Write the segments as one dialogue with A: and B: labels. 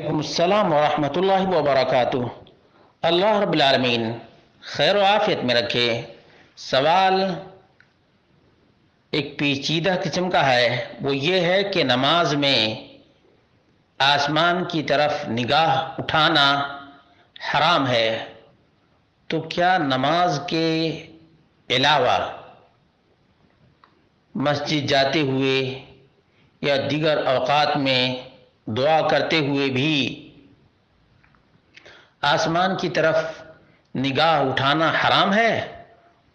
A: وعلیکم السلام ورحمۃ اللہ وبرکاتہ۔ اللہ رب العالمین خیر و عافیت میں رکھے۔ سوال ایک پیچیدہ قسم کا ہے، وہ یہ ہے کہ نماز میں آسمان کی طرف نگاہ اٹھانا حرام ہے، تو کیا نماز کے علاوہ مسجد جاتے ہوئے یا دیگر اوقات میں دعا کرتے ہوئے بھی آسمان کی طرف نگاہ اٹھانا حرام ہے؟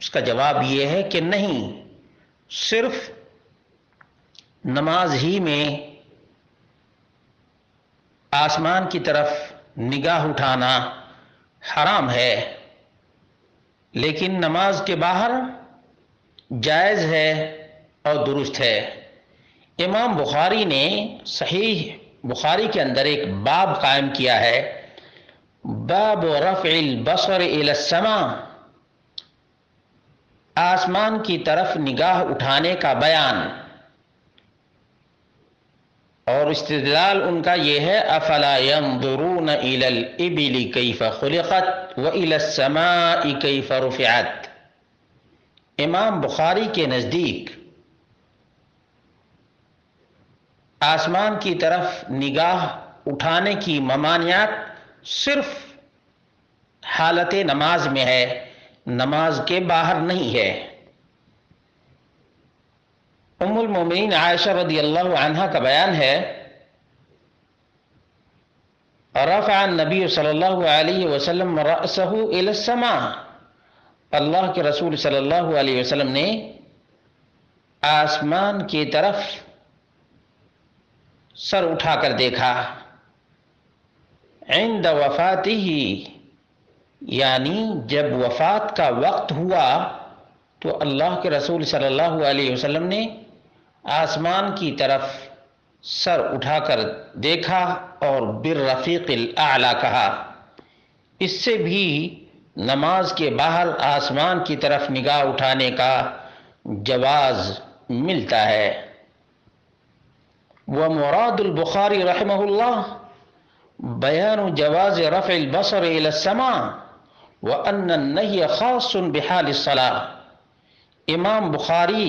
A: اس کا جواب یہ ہے کہ نہیں، صرف نماز ہی میں آسمان کی طرف نگاہ اٹھانا حرام ہے، لیکن نماز کے باہر جائز ہے اور درست ہے۔ امام بخاری نے صحیح بخاری کے اندر ایک باب قائم کیا ہے، باب رفع البصر الی السماء، آسمان کی طرف نگاہ اٹھانے کا بیان، اور استدلال ان کا یہ ہے افلا ينظرون الی الابل کیف خلقت والی السماء کیف رفعت۔ امام بخاری کے نزدیک آسمان کی طرف نگاہ اٹھانے کی ممانعت صرف حالت نماز میں ہے، نماز کے باہر نہیں ہے۔ ام المومنین عائشہ رضی اللہ عنہا کا بیان ہے، رفع النبی صلی اللہ علیہ وسلم رأسہ الی السماء، اللہ کے رسول صلی اللہ علیہ وسلم نے آسمان کی طرف سر اٹھا کر دیکھا، عند وفاتہ، یعنی جب وفات کا وقت ہوا تو اللہ کے رسول صلی اللہ علیہ وسلم نے آسمان کی طرف سر اٹھا کر دیکھا اور بالرفیق الاعلی کہا۔ اس سے بھی نماز کے باہر آسمان کی طرف نگاہ اٹھانے کا جواز ملتا ہے۔ ومراد البخاری رحمہ اللہ بیان جواز رفع البصر الى السماء وان النهي خاص بحال الصلاة۔ امام بخاری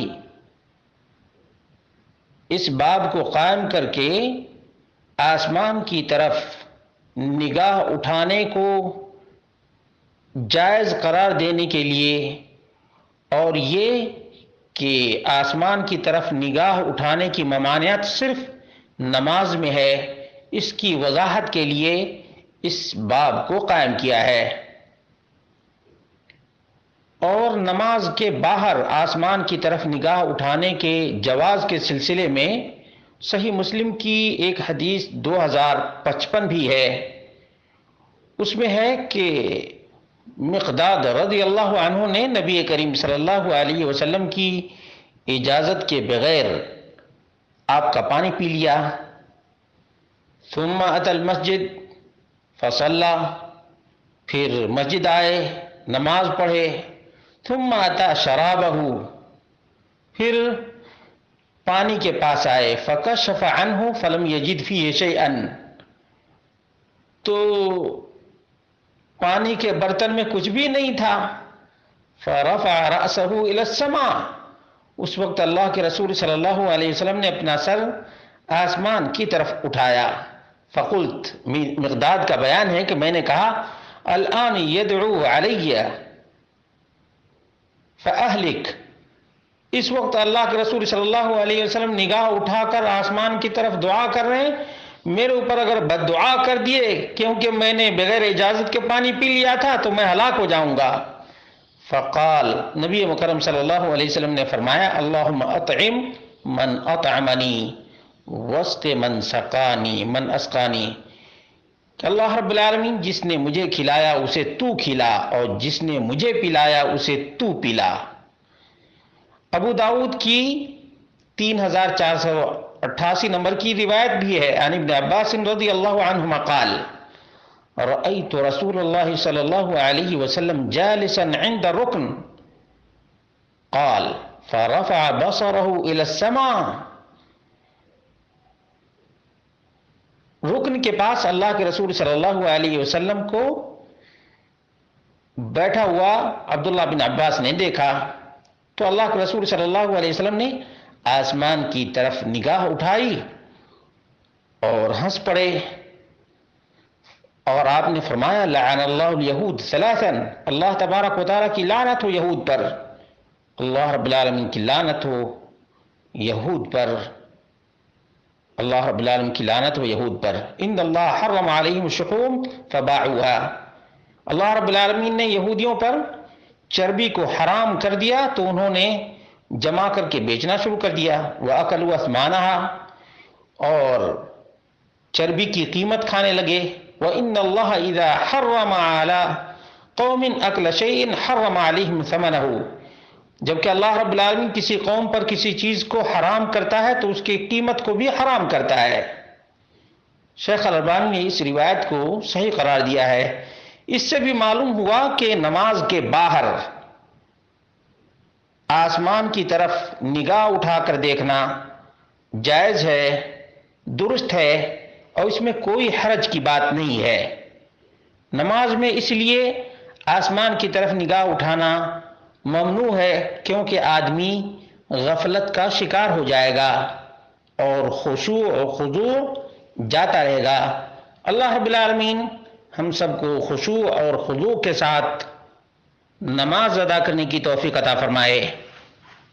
A: اس باب کو قائم کر کے آسمان کی طرف نگاہ اٹھانے کو جائز قرار دینے کے لیے، اور یہ کہ آسمان کی طرف نگاہ اٹھانے کی ممانعت صرف نماز میں ہے، اس کی وضاحت کے لیے اس باب کو قائم کیا ہے۔ اور نماز کے باہر آسمان کی طرف نگاہ اٹھانے کے جواز کے سلسلے میں صحیح مسلم کی ایک حدیث 2055 بھی ہے۔ اس میں ہے کہ مقداد رضی اللہ عنہ نے نبی کریم صلی اللہ علیہ وسلم کی اجازت کے بغیر آپ کا پانی پی لیا، ثم اتى المسجد فصلى، پھر مسجد آئے، نماز پڑھے، ثم اتى شرابه، پھر پانی کے پاس آئے، فکشف عنه فلم يجد فيه شيئا، تو پانی کے برتن میں کچھ بھی نہیں تھا، فرفع رأسه الى السماء، اس وقت اللہ کے رسول صلی اللہ علیہ وسلم نے اپنا سر آسمان کی طرف اٹھایا، فقلت، مقداد کا بیان ہے کہ میں نے کہا الآن يدعو علی فأہلک، اس وقت اللہ کے رسول صلی اللہ علیہ وسلم نگاہ اٹھا کر آسمان کی طرف دعا کر رہے ہیں، میرے اوپر اگر بد دعا کر دیے کیونکہ میں نے بغیر اجازت کے پانی پی لیا تھا تو میں ہلاک ہو جاؤں گا۔ فقال، نبی مکرم صلی اللہ علیہ وسلم نے فرمایا اللہم اطعم من اطعمنی وسط من سقانی من اسقانی، کہ اللہ رب العالمین جس نے مجھے کھلایا اسے تو کھلا، اور جس نے مجھے پلایا اسے تو پلا۔ ابو داؤد کی 3488 نمبر کی روایت بھی ہے، عن ابن عباس رضی اللہ عنہما قال رأیت رسول اللہ صلی اللہ علیہ وسلم جالسا عند رکن قال فرفع بصره الى السماء رکن کے پاس اللہ کے رسول صلی اللہ علیہ وسلم کو بیٹھا ہوا عبداللہ بن عباس نے دیکھا تو اللہ کے رسول صلی اللہ علیہ وسلم نے آسمان کی طرف نگاہ اٹھائی اور ہنس پڑے، اور آپ نے فرمایا لعن اللہ الیہود ثلاثا، اللہ تبارک و تعالیٰ کی لعنت ہو یہود پر، اللہ رب العالمین کی لعنت ہو یہود پر، اللہ رب العالمین کی لعنت ہو یہود پر، ان اللہ حرم علیہم الشحوم فباعوها، اللہ رب العالمین نے یہودیوں پر چربی کو حرام کر دیا تو انہوں نے جمع کر کے بیچنا شروع کر دیا، وَأَكَلُوا أَثْمَانَهَا، اور چربی کی قیمت کھانے لگے، وَإِنَّ اللَّهَ إِذَا حَرَّمَ عَلَىٰ قَوْمٍ أَكْلَ شَيْءٍ حَرَّمَ عَلَيْهِمْ ثَمَنَهُ، جبکہ اللہ رب العالمین کسی قوم پر کسی چیز کو حرام کرتا ہے تو اس کی قیمت کو بھی حرام کرتا ہے۔ شیخ الالبانی نے اس روایت کو صحیح قرار دیا ہے۔ اس سے بھی معلوم ہوا کہ نماز کے باہر آسمان کی طرف نگاہ اٹھا کر دیکھنا جائز ہے، درست ہے، اور اس میں کوئی حرج کی بات نہیں ہے۔ نماز میں اس لیے آسمان کی طرف نگاہ اٹھانا ممنوع ہے کیونکہ آدمی غفلت کا شکار ہو جائے گا اور خشوع اور خضوع جاتا رہے گا۔ اللہ رب العالمین ہم سب کو خشوع اور خضوع کے ساتھ نماز ادا کرنے کی توفیق عطا فرمائے۔